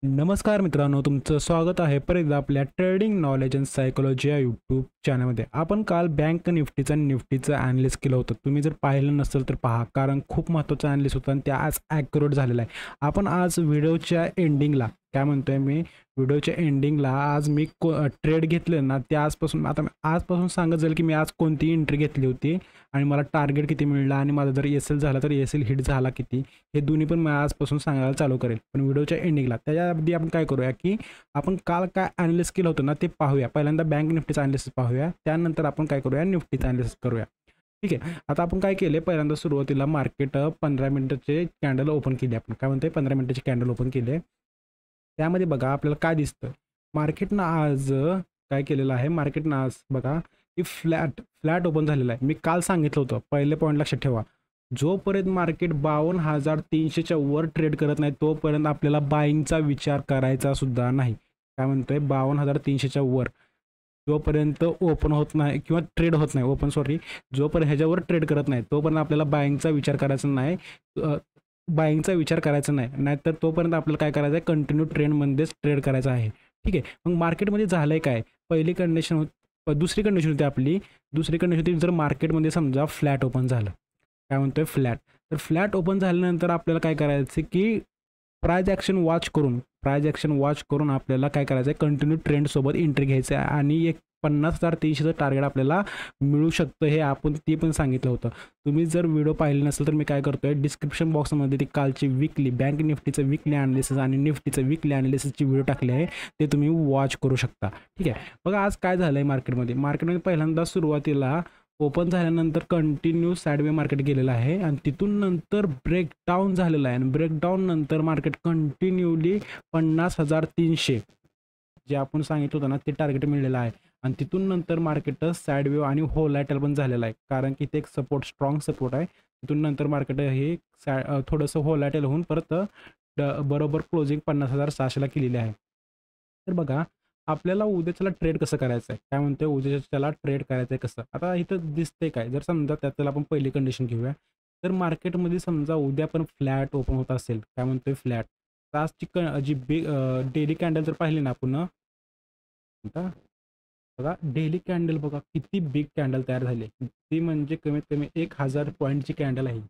नमस्कार मित्रांनो, तुमचं स्वागत आहे परत एकदा आपल्या ट्रेडिंग नॉलेज अँड सायकोलॉजी या यूट्यूब चॅनलमध्ये. आपण काल बँक निफ्टीचं आणि निफ्टीचं ॲनालिसिस केलं होतं. तुम्ही जर पाहिलं नसेल तर पहा, कारण खूप महत्त्वाचं ॲनालिसिस होतं आणि ते आज ॲक्युरेट झालेलं आहे. आपण आज व्हिडिओच्या एंडिंगला काय म्हणतोय मी, व्हिडिओच्या एंडिंगला आज मी ट्रेड घेतले ना, ते आजपासून आजपासून सांगत जाईल की मी आज कोणती एंट्री घेतली होती आणि मला टार्गेट किती मिळालं आणि माझा जर एस-एल झाला तर एस-एल हिट झाला किती, हे दोन्ही पण मी आजपासून सांगायला चालू करेल. पण व्हिडिओच्या एंडिंगला त्याच्या अगदी आपण काय करूया की आपण काल काय ॲनालिसिस केलं होतं ना ते पाहूया. पहिल्यांदा बँक निफ्टीचं ॲनालिसिस पाहूया, त्यानंतर आपण काय करूया, निफ्टीचं ॲनालिसिस करूया. ठीक आहे. आता आपण काय केले, पहिल्यांदा सुरुवातीला मार्केट 15 मिनिटाचे कॅन्डल ओपन केली. आपण काय म्हणतोय, 15 मिनिटाचे कॅन्डल ओपन केले. त्यामध्ये बघा आपल्याला काय दिसतं, मार्केटनं आज काय केलेलं आहे, मार्केटनं आज बघा की फ्लॅट ओपन झालेलं आहे. मी काल सांगितलं होतं, पहिले पॉईंट लक्षात ठेवा, जोपर्यंत मार्केट 52,300च्या वर ट्रेड करत नाही तोपर्यंत आपल्याला बाईंगचा विचार करायचा सुद्धा नाही. काय म्हणतोय, 52,300च्या वर जोपर्यंत ओपन होत नाही किंवा ट्रेड होत नाही, जोपर्यंत ह्याच्यावर ट्रेड करत नाही तोपर्यंत आपल्याला बाईंगचा विचार करायचा नाही. नाहीतर तोपर्यंत आपल्याला काय करायचं आहे, कंटिन्यू ट्रेंडमध्येच ट्रेड करायचं आहे. ठीक आहे. मग मार्केटमध्ये झालं आहे काय, पहिली कंडिशन दुसरी कंडिशन होती आपली. दुसरी कंडिशन होती, जर मार्केटमध्ये समजा फ्लॅट ओपन झालं, काय म्हणतोय फ्लॅट, तर फ्लॅट ओपन झाल्यानंतर आपल्याला काय करायचं की प्राइज ॲक्शन वॉच करून आपल्याला काय करायचं आहे, कंटिन्यू ट्रेंडसोबत एंट्री घ्यायचं आहे आणि एक 50,300चं टार्गेट आपल्याला मिळू शकतं, हे आपण ते पण सांगितलं होतं. तुम्ही जर व्हिडिओ पाहिले नसेल तर मी काय करतोय, डिस्क्रिप्शन बॉक्समध्ये ती कालची वीकली बँक निफ्टीचं वीकली ॲनालिसिस आणि निफ्टीचं वीकली ॲनालिसिसची व्हिडिओ टाकली आहे, ते तुम्ही वॉच करू शकता. ठीक आहे. बघा आज काय झालं आहे मार्केटमध्ये पहिल्यांदा सुरुवातीला ओपन झाल्यानंतर कंटिन्यू साईडवे मार्केट गेलेलं आहे आणि तिथून नंतर ब्रेकडाऊन झालेलं आहे आणि ब्रेकडाऊन नंतर मार्केट कंटिन्यूली 50,300 जे आपण सांगितलं होतं ना ते टार्गेट मिळलेलं आहे आणि तिथून नंतर मार्केट साईडवे आणि होलायटल पण झालेलं आहे, कारण की ते एक स्ट्रॉंग सपोर्ट आहे. तिथून नंतर मार्केट हे थोडंसं होलायटल होऊन परत बरोबर क्लोजिंग 50,600ला केलेली आहे. तर बघा आपल्याला उद्याच्याला ट्रेड कसं करायचं आहे, काय म्हणतोय उद्याच्याला ट्रेड करायचं आहे कसं. आता इथं दिसतंय काय, जर समजा त्याला आपण पहिली कंडिशन घेऊया, तर मार्केटमध्ये समजा उद्या पण फ्लॅट ओपन होत असेल, काय म्हणतोय फ्लॅट, तर आजची जी बिग डेली कॅन्डल जर पाहिली ना आपण, आता बघा डेली कॅन्डल बघा किती बिग कॅन्डल तयार झाली, ती म्हणजे कमीत कमी 1,000 पॉईंटची कॅन्डल आहे.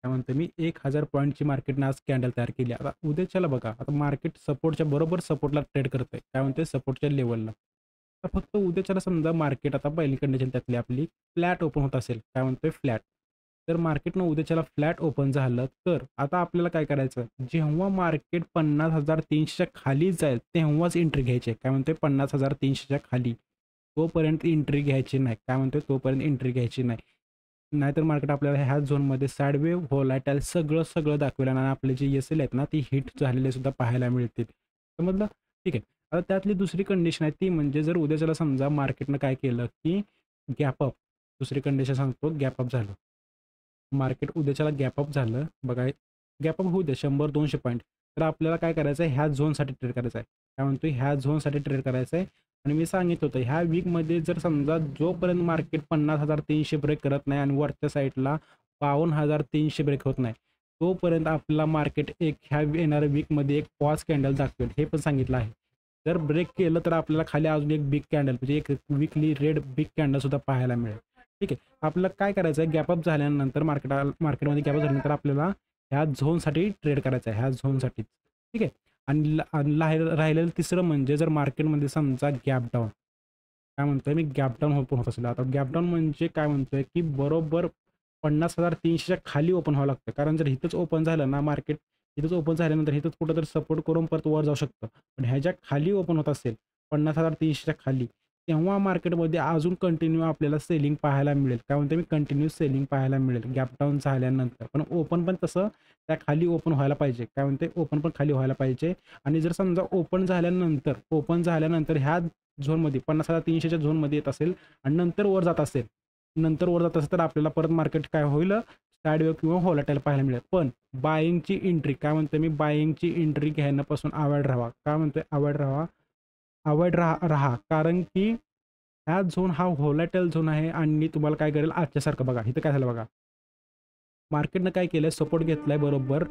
काय म्हणतो मी, 1,000 पॉईंटची मार्केटनं आज कॅन्डल तयार केली. आता उद्याच्याला बघा, आता मार्केट सपोर्टच्या बरोबर सपोर्टला ट्रेड करतंय, काय म्हणते सपोर्टच्या लेवलला. तर फक्त उद्याच्याला समजा मार्केट, आता पहिली कंडिशन त्यातली आपली फ्लॅट ओपन होत असेल, काय म्हणतोय फ्लॅट, तर मार्केटनं उद्याच्याला फ्लॅट ओपन झालं तर आता आपल्याला काय करायचं, जेव्हा मार्केट 50,300च्या खाली जाईल तेव्हाच एंट्री घ्यायची आहे. काय म्हणतोय 50,300च्या खाली तोपर्यंत एंट्री घ्यायची नाही, काय म्हणतोय तोपर्यंत एंट्री घ्यायची नाही. नाहीतर मार्केट आपल्याला ह्या झोनमध्ये साईडवे व्होलॅटाईल सगळं दाखवेल आणि आपले जे एस-एल आहेत ना ती हिट झालेले सुद्धा पाहायला मिळतील. समजलं. ठीक आहे. आता त्यातली दुसरी कंडिशन आहे ती म्हणजे, जर उद्याच्याला समजा मार्केटनं काय केलं की गॅप अप, दुसरी कंडिशन सांगतो, गॅप अप झालं मार्केट, उद्याच्याला गॅप अप झालं बघा, गॅप अप होऊ दे 100-200 पॉईंट, तर आपल्याला काय करायचं आहे, ह्या झोनसाठी ट्रेड करायचं आहे. काय म्हणतो, ह्या झोनसाठी ट्रेड करायचं आहे. आणि मी सांगितलं होतं ह्या वीकमध्ये जर समजा जोपर्यंत मार्केट 50,300 ब्रेक करत नाही आणि वरच्या साईडला 52,300 ब्रेक होत नाही तोपर्यंत आपला मार्केट एक ह्या येणाऱ्या वीकमध्ये एक पॉज कॅन्डल दाखवेल, हे पण सांगितलं आहे. जर ब्रेक केलं तर आपल्याला खाली अजून एक बिग कॅन्डल म्हणजे एक वीकली रेड बिग कॅन्डल सुद्धा पाहायला मिळेल. ठीक आहे. आपल्याला काय करायचं आहे, गॅपअप झाल्यानंतर मार्केटमध्ये गॅपअप झाल्यानंतर आपल्याला ह्या झोनसाठी ट्रेड करायचं आहे, ह्या झोनसाठी. ठीक आहे. आणि राहिलेलं तिसरं म्हणजे, जर मार्केटमध्ये समजा गॅप डाऊन, काय म्हणतोय मी, गॅप डाऊन ओपन होत असेल, आता गॅप डाऊन म्हणजे काय म्हणतोय की बरोबर 50,300च्या खाली ओपन व्हावं लागतं, कारण जर इथंच ओपन झालं ना मार्केट, इथंच ओपन झाल्यानंतर इथंच कुठंतरी सपोर्ट करून परत वर जाऊ शकतं. पण ह्याच्या खाली ओपन होत असेल 50,300च्या खाली, तेव्हा मार्केटमध्ये अजून कंटिन्यू आपल्याला सेलिंग पाहायला मिळेल. काय म्हणतो मी, कंटिन्यू सेलिंग पाहायला मिळेल गॅप डाऊन झाल्यानंतर. पण ओपन पण तसं त्या खाली ओपन व्हायला पाहिजे, काय म्हणते ओपन पण खाली व्हायला पाहिजे. आणि जर समजा ओपन झाल्यानंतर ह्या झोनमध्ये 50,300च्या झोनमध्ये येत असेल आणि नंतर वर जात असेल, तर आपल्याला परत मार्केट काय होईल, साईडवे किंवा व्होलॅटाईल पाहायला मिळेल. पण बाईंगची एंट्री, काय म्हणतो मी, बाईंगची एंट्री घेण्यापासून अवॉइड राहावा. काय म्हणतोय, अवॉइड राहा, कारण की हा झोन हा व्होलॅटाईल झोन आहे आणि तुम्हाला काय करेल, आजच्यासारखं बघा इथं काय झालं बघा, मार्केटनं काय केलंय, सपोर्ट घेतलाय बरोबर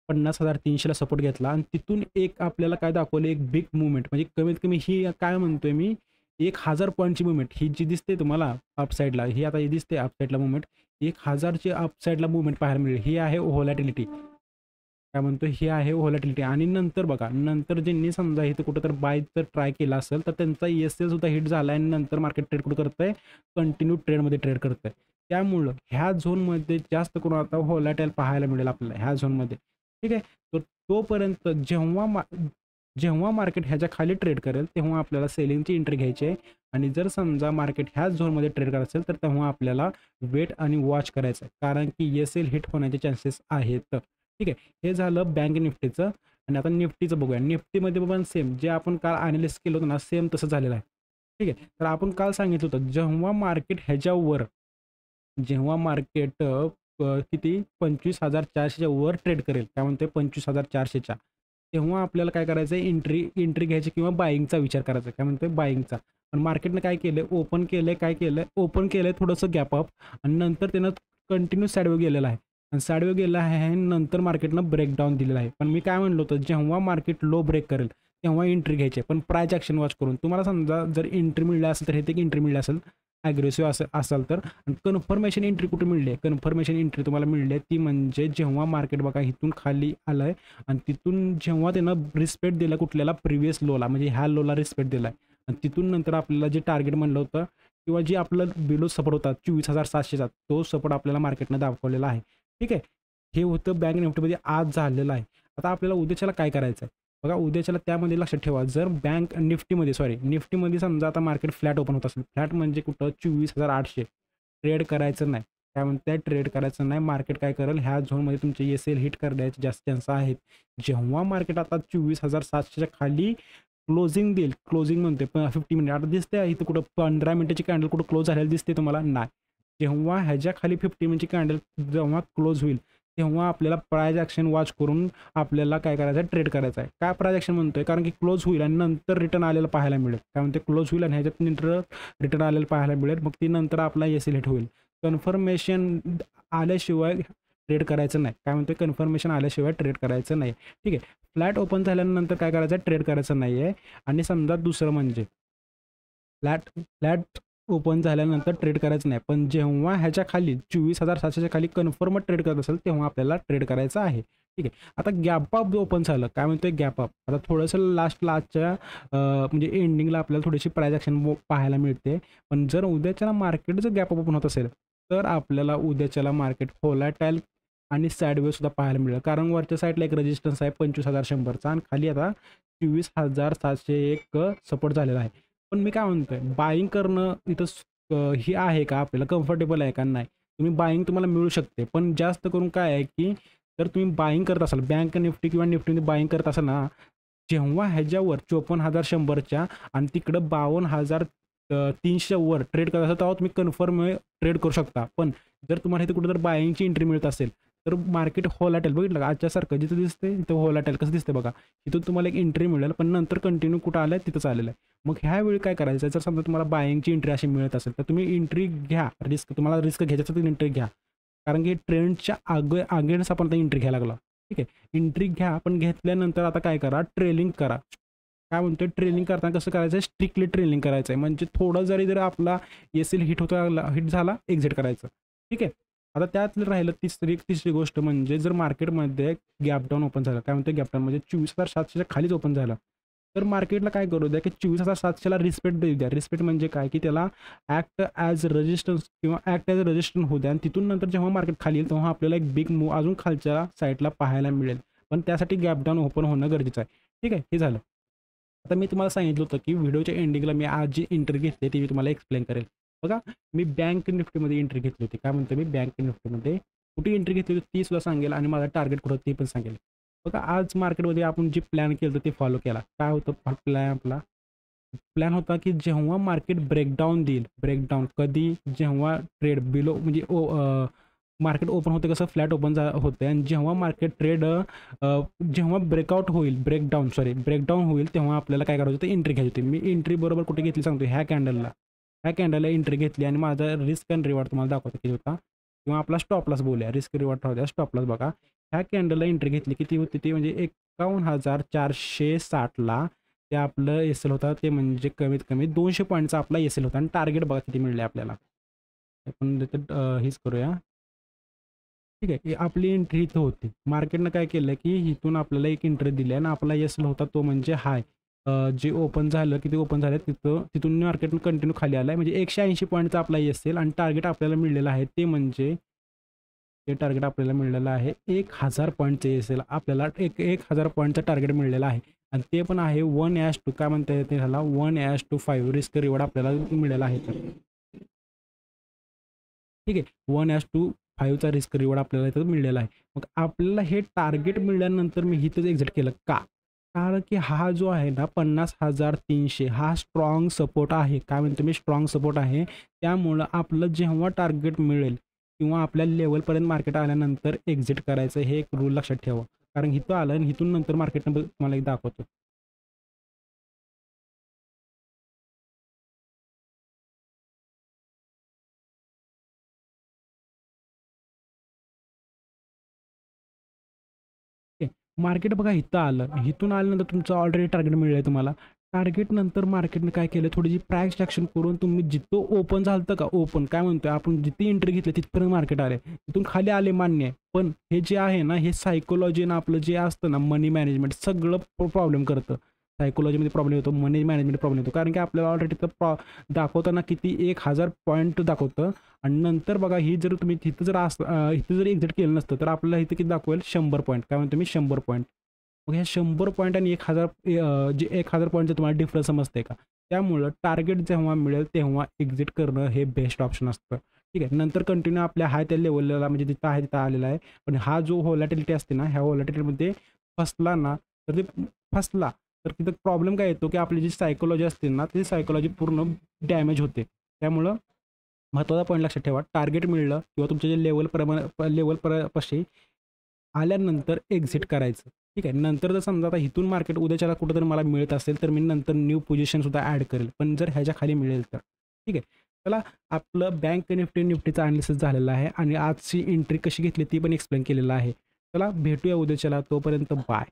50,300ला सपोर्ट घेतला आणि तिथून एक आपल्याला काय दाखवलं, एक बिग मूव्हमेंट, म्हणजे कमीत कमी ही काय म्हणतोय मी, 1000 पॉईंटची मूव्हमेंट ही जी दिसते तुम्हाला अपसाईडला, ही आता ही दिसते अपसाईडला मूव्हमेंट, 1000ची अपसाईडला मूव्हमेंट पाहायला मिळेल. ही आहे व्होलॅटिलिटी, काय म्हणतो, ही आहे व्होलॅटिलिटी. आणि नंतर बघा, नंतर ज्यांनी समजा इथं कुठं तर बाय जर ट्राय केला असेल तर त्यांचा ESL सुद्धा हिट झाला आणि नंतर मार्केट ट्रेड कुठं करतंय, कंटिन्यू ट्रेडमध्ये ट्रेड करतंय. त्यामुळं ह्या झोनमध्ये जास्त करून आता व्होलॅटाईल पाहायला मिळेल आपल्याला ह्या झोनमध्ये. ठीक आहे. तर तोपर्यंत जेव्हा मार्केट ह्याच्या खाली ट्रेड करेल तेव्हा आपल्याला सेलिंगची एंट्री घ्यायची आहे. आणि जर समजा मार्केट ह्याच झोनमध्ये ट्रेड करत असेल तर तेव्हा आपल्याला वेट आणि वॉच करायचं आहे, कारण की ESL हिट होण्याचे चान्सेस आहेत. ठीक आहे. हे झालं बँक निफ्टीचं. आणि आता निफ्टीचं बघूया. निफ्टीमध्ये पण सेम जे आपण काल अनालिसिस केलं होतं ना, सेम तसं झालेलं आहे. ठीक आहे. तर आपण काल सांगितलं होतं जेव्हा मार्केट किती 25,400च्या वर ट्रेड करेल, काय म्हणते 25,400च्या, तेव्हा आपल्याला काय करायचं आहे, एंट्री घ्यायची किंवा बाईंगचा विचार करायचा, काय म्हणते बाईंगचा. पण मार्केटनं काय केलं, ओपन केलं थोडंसं गॅप अप आणि नंतर त्यानं कंटिन्यू साईडवे गेलेलं आहे. आणि साईडवे गेला आहे आणि नंतर मार्केटनं ब्रेकडाऊन दिलेलं आहे. पण मी काय म्हणलो होतं, जेव्हा मार्केट लो ब्रेक करेल तेव्हा एंट्री घ्यायची आहे, पण प्राईस ॲक्शन वॉच करून. तुम्हाला समजा जर एंट्री मिळली असेल तर हे एक एंट्री मिळली असेल ॲग्रेसिव्ह असाल तर. आणि कन्फर्मेशन एंट्री कुठे मिळली आहे, कन्फर्मेशन एंट्री तुम्हाला मिळली आहे ती म्हणजे जेव्हा मार्केट बघा इथून खाली आलं आहे आणि तिथून जेव्हा त्यानं रिस्पेक्ट दिला कुठल्याला प्रिव्हियस लोला, म्हणजे ह्या लोला रिस्पेक्ट दिला आहे आणि तिथून नंतर आपल्याला जे टार्गेट म्हणलं होतं किंवा जे आपलं बिलो सपोर्ट होता 24,700चा, तो सपोर्ट आपल्याला मार्केटनं दाखवलेला आहे. ठीक आहे. हे होतं बँक निफ्टीमध्ये आज झालेलं आहे. आता आपल्याला उद्याच्याला काय करायचं आहे बघा, उद्याच्याला त्यामध्ये लक्षात ठेवा, जर बँक निफ्टीमध्ये समजा आता मार्केट फ्लॅट ओपन होत असेल, फ्लॅट म्हणजे कुठं 24,800, ट्रेड करायचं नाही, काय म्हणताय ट्रेड करायचं नाही. मार्केट काय करेल, ह्या झोनमध्ये तुमचे ESL हिट करण्याचे जास्त चान्स आहेत. जेव्हा मार्केट आता 24,700च्या खाली क्लोजिंग देईल, क्लोजिंग म्हणते 50 मिनिट, आता दिसते इथं कुठं 15 मिनिटाची कॅन्डल कुठं क्लोज झालेली दिसते तुम्हाला, नाही. जेव्हा ह्याच्या खाली 50 मिनिटची कॅन्डल जेव्हा क्लोज होईल तेव्हा आपल्याला प्राईज ॲक्शन वॉच करून आपल्याला काय करायचं आहे, ट्रेड करायचं आहे. काय प्राईज ॲक्शन म्हणतोय, कारण की क्लोज होईल आणि नंतर रिटर्न आलेलं पाहायला मिळेल, काय म्हणते क्लोज होईल आणि ह्याच्यात नंतर रिटर्न आलेलं पाहायला मिळेल, मग ती नंतर आपला ESL हिट होईल. कन्फर्मेशन आल्याशिवाय ट्रेड करायचं नाही, काय म्हणते कन्फर्मेशन आल्याशिवाय ट्रेड करायचं नाही. ठीक आहे. फ्लॅट ओपन झाल्यानंतर काय करायचं आहे, ट्रेड करायचं नाही आहे. आणि समजा दुसरं म्हणजे फ्लॅट ओपन झाल्यानंतर ट्रेड करायचं नाही, पण जेव्हा ह्याच्या खाली 24,700च्या खाली कन्फर्म ट्रेड करत असेल तेव्हा आपल्याला ट्रेड करायचं आहे. ठीक आहे. आता गॅप अप ओपन झालं, काय म्हणतोय गॅप अप. आता थोडंसं लास्टच्या म्हणजे एंडिंगला आपल्याला थोडीशी प्राईज ॲक्शन पाहायला मिळते. पण जर उद्याच्याला मार्केट जर गॅप अप ओपन होत असेल तर आपल्याला उद्याच्याला मार्केट व्होलॅटाईल आणि साईडवे सुद्धा पाहायला मिळेल, कारण वरच्या साईडला एक रेजिस्टन्स आहे 25,100चा आणि खाली आता 24,701 सपोर्ट झालेला आहे. पण मी काय म्हणतोय, बाईंग करणं इथं ही आहे का आपल्याला कम्फर्टेबल आहे का, नाही. तुम्हाला मिळू शकते, पण जास्त करून काय आहे की जर तुम्ही बाईंग करत असाल बँक निफ्टी किंवा निफ्टीमध्ये बाईंग करत असाल ना, जेव्हा ह्याच्यावर 54,100च्या आणि तिकडं 52,300च्या वर ट्रेड करत असाल तेव्हा तुम्ही कन्फर्म ट्रेड करू शकता. पण जर तुम्हाला इथे कुठं जर बाईंगची एंट्री मिळत असेल तर मार्केट व्होलॅटाईल बघितलं का आजच्यासारखं जिथं दिसते तिथं व्होलॅटाईल कसं दिसते बघा, इथून तुम्हाला एक एंट्री मिळेल पण नंतर कंटिन्यू कुठं आलं आहे तिथंच आलेलं आहे. मग ह्यावेळी काय करायचं, जर समजा तुम्हाला बाईंगची एंट्री अशी मिळत असेल तर तुम्ही एंट्री घ्या, तुम्हाला रिस्क घ्यायचं तर एंट्री घ्या, कारण की ट्रेंडच्या अगेन्स्ट आपण आता एंट्री घ्यायला लागलो. ठीक आहे. एंट्री घ्या, पण घेतल्यानंतर आता काय करा, ट्रेलिंग करा. काय म्हणतोय, ट्रेलिंग करताना कसं करायचं आहे, स्ट्रिक्टली ट्रेलिंग करायचं आहे, म्हणजे थोडं जर आपला ESL हिट झाला एक्झिट करायचं. ठीक आहे. आता त्यात राहिलं तिसरी गोष्ट म्हणजे जर मार्केटमध्ये गॅपडाऊन ओपन झालं, काय म्हणते गॅपडाऊन म्हणजे 24,700च्या खालीच ओपन झालं, तर मार्केटला काय करू द्या की 24,700ला रिस्पेक्ट देऊ द्या. रिस्पेक्ट म्हणजे काय की त्याला ॲक्ट ॲज रेजिस्टन्स होऊ द्या आणि तिथून नंतर जेव्हा मार्केट खाली येईल तेव्हा आपल्याला एक बिग मूव अजून खालच्या साईडला पाहायला मिळेल, पण त्यासाठी गॅपडाऊन ओपन होणं गरजेचं आहे. ठीक आहे. हे झालं. आता मी तुम्हाला सांगितलं होतं की व्हिडिओच्या एंडिंगला मी आज जी एंट्री घेतली ती मी तुम्हाला एक्सप्लेन करेल. बघा, मी बँक निफ्टीमध्ये एंट्री घेतली होती. काय म्हणतो, मी बँक निफ्टीमध्ये कुठे एंट्री घेतली होती ती सुद्धा सांगेल आणि माझा टार्गेट कुठं ते पण सांगेल. बघा, आज मार्केटमध्ये आपण जे प्लॅन केलं होतं ते फॉलो केला. काय होतं प्लॅन होता की जेव्हा मार्केट ब्रेकडाऊन देईल, ब्रेकडाऊन कधी, जेव्हा ट्रेड बिलो म्हणजे मार्केट ओपन होते कसं फ्लॅट ओपन होते आणि जेव्हा मार्केट जेव्हा ब्रेकडाऊन होईल तेव्हा आपल्याला काय करायचं होतं, एंट्री घ्यायची होती. मी एंट्री बरोबर कुठे घेतली सांगतो, ह्या कॅन्डलला एंट्री घेतली आणि माझा रिस्क अँड रिवॉर्ड तुम्हाला दाखवतो किती होता, किंवा आपला स्टॉप लॉस बोलूया, रिस्क रिवॉर्ड राहू द्या, स्टॉप लॉस बघा ह्या कॅन्डलला एंट्री घेतली किती होती ती म्हणजे 51,460ला ते आपलं एस एल होता, ते म्हणजे कमीत कमी 200 पॉईंटचा आपला एस एल होता आणि टार्गेट बघा किती मिळले आपल्याला. आपण हेच करूया. ठीक आहे, आपली एंट्री इथं होती. मार्केटनं काय केलं की इथून आपल्याला एक एंट्री दिली आणि आपला एस एल होता तो म्हणजे हाय जे ओपन झालं, किती ओपन झालं तिथून मार्केट कंटिन्यू खाली आलं आहे म्हणजे 180 पॉईंटचा आपला एस एल आणि टार्गेट आपल्याला मिळलेलं आहे ते म्हणजे ते टार्गेट आपल्याला मिळलेलं आहे 1000 पॉईंटचं एस एल आपल्याला 1000 पॉईंटचं टार्गेट मिळलेलं आहे आणि ते पण आहे 1:2 काय म्हणता येते ह्याला 1:5 रिस्क रिवॉर्ड आपल्याला मिळालेला आहे. तर ठीक आहे 1:5चा रिस्क रिवॉर्ड आपल्याला इथं मिळलेला आहे. मग आपल्याला हे टार्गेट मिळाल्यानंतर मी इथंच एक्झिट केलं का? कारण की हा जो आहे ना 50,300 हा स्ट्रॉंग सपोर्ट आहे. काय म्हणतो मी स्ट्रॉंग सपोर्ट आहे. त्यामुळं आपलं जेव्हा टार्गेट मिळेल किंवा आपल्या लेवलपर्यंत मार्केट आल्यानंतर एक्झिट करायचं हे एक रूल लक्षात ठेवा. कारण इथं आलं आणि इथून नंतर मार्केटनं तुम्हाला एक दाखवतो. ओके. मार्केट बघा इथं आलं. इथून आल्यानंतर तुमचं ऑलरेडी टार्गेट मिळलं आहे तुम्हाला. टार्गेट नंतर मार्केटने काय केलं थोडीशी प्राईस ॲक्शन करून तुम्ही जिथं ओपन झालं का ओपन काय म्हणतोय आपण जिथे एंट्री घेतली तिथपर्यंत मार्केट आले. तिथून खाली आले मान्य आहे. पण हे जे आहे ना हे सायकोलॉजी ना आपलं जे असतं ना मनी मॅनेजमेंट सगळं प्रॉब्लेम करतं. सायकोलॉजीमध्ये प्रॉब्लेम येतो, मनी मॅनेजमेंट प्रॉब्लेम येतो. कारण की आपल्याला ऑलरेडी दाखवताना किती 1000 पॉईंट दाखवतं आणि नंतर बघा ही जर तुम्ही तिथं जर इथं जर एक्झिट केलं नसतं तर आपल्याला इथं किती दाखवेल 100 पॉईंट. काय म्हणतो मी 100 पॉईंट. मग ह्या 100 पॉईंट आणि 1000 जे 1000 पॉईंटचं तुम्हाला डिफरन्स समजते का? त्यामुळं टार्गेट जेव्हा मिळेल तेव्हा एक्झिट करणं हे बेस्ट ऑप्शन असतं. ठीक आहे. नंतर कंटिन्यू आपल्या हाय त्या लेवलला म्हणजे जिथं आहे तिथं आलेला आहे. पण हा जो व्हॉलॅटिलिटी असते ना ह्या व्हॉलॅटिलिटीमध्ये फसला ना तर ते फसला तर तिथं प्रॉब्लेम काय येतो की आपली जी सायकोलॉजी असते ना ती सायकोलॉजी पूर्ण डॅमेज होते. त्यामुळं महत्त्वाचा पॉईंट लक्षात ठेवा. टार्गेट मिळलं किंवा तुमच्या जे लेवलपाशी आल्यानंतर एक्झिट करायचं. ठीक आहे. नंतर जर समजा आता इथून मार्केट उद्याच्याला कुठेतरी मला मिळत असेल तर मी नंतर न्यू पोझिशनसुद्धा ॲड करेल. पण जर ह्याच्या खाली मिळेल तर. ठीक आहे. चला आपलं बँक निफ्टीचा अनालिसिस झालेला आहे आणि आजची एंट्री कशी घेतली ती पण एक्सप्लेन केलेलं आहे. चला भेटूया उद्याच्याला. तोपर्यंत बाय.